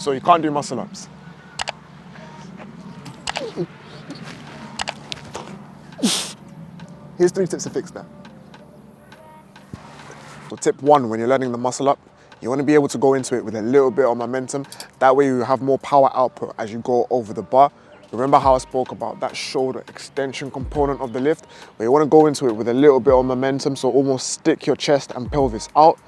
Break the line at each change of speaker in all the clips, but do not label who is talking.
So you can't do muscle ups. Here's 3 tips to fix that. So tip 1, when you're learning the muscle up, you want to be able to go into it with a little bit of momentum. That way you have more power output as you go over the bar. Remember how I spoke about that shoulder extension component of the lift? Where you want to go into it with a little bit of momentum, so almost stick your chest and pelvis out.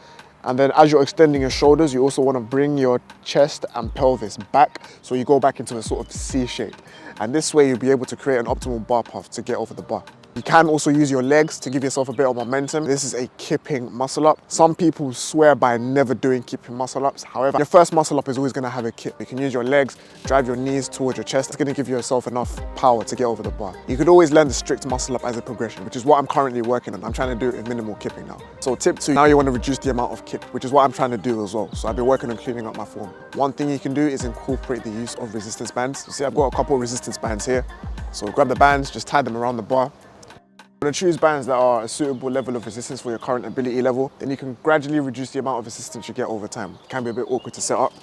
And then as you're extending your shoulders, you also want to bring your chest and pelvis back, so you go back into a sort of C shape. And this way you'll be able to create an optimal bar path to get over the bar. You can also use your legs to give yourself a bit of momentum. This is a kipping muscle up. Some people swear by never doing kipping muscle ups. However, your first muscle up is always going to have a kip. You can use your legs, drive your knees towards your chest. It's going to give yourself enough power to get over the bar. You could always learn the strict muscle up as a progression, which is what I'm currently working on. I'm trying to do it with minimal kipping now. So tip 2, now you want to reduce the amount of kip, which is what I'm trying to do as well. So I've been working on cleaning up my form. One thing you can do is incorporate the use of resistance bands. You see, I've got a couple of resistance bands here. So grab the bands, just tie them around the bar. You want to choose bands that are a suitable level of resistance for your current ability level. Then you can gradually reduce the amount of resistance you get over time. It can be a bit awkward to set up.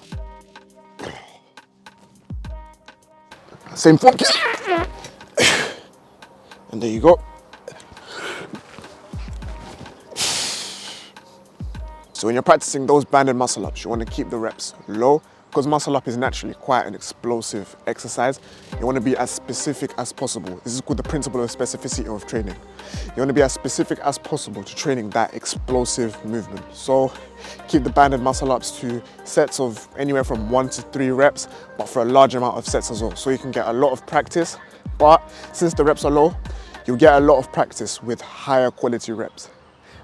Same form. And there you go. So when you're practicing those banded muscle ups, you want to keep the reps low. Because muscle up is naturally quite an explosive exercise, you want to be as specific as possible. This is called the principle of specificity of training. You want to be as specific as possible to training that explosive movement. So keep the banded muscle ups to sets of anywhere from 1 to 3 reps, but for a large amount of sets as well. So you can get a lot of practice, but since the reps are low, you'll get a lot of practice with higher quality reps.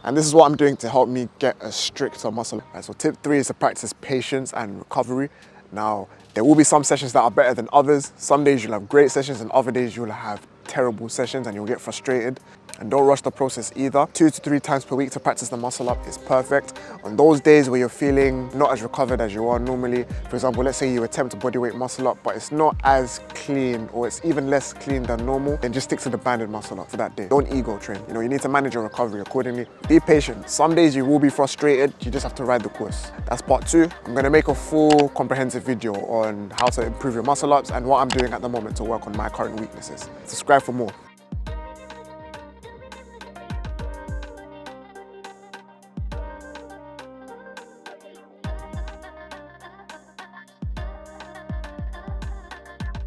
And this is what I'm doing to help me get a stricter muscle. Right, so tip 3 is to practice patience and recovery. Now, there will be some sessions that are better than others. Some days you'll have great sessions and other days you'll have terrible sessions and you'll get frustrated. And don't rush the process either. 2 to 3 times per week to practice the muscle up is perfect. On those days where you're feeling not as recovered as you are normally, for example, let's say you attempt a bodyweight muscle up, but it's not as clean or it's even less clean than normal, then just stick to the banded muscle up for that day. Don't ego train. You know, you need to manage your recovery accordingly. Be patient. Some days you will be frustrated. You just have to ride the course. That's part 2. I'm going to make a full comprehensive video on how to improve your muscle ups and what I'm doing at the moment to work on my current weaknesses. Subscribe for more.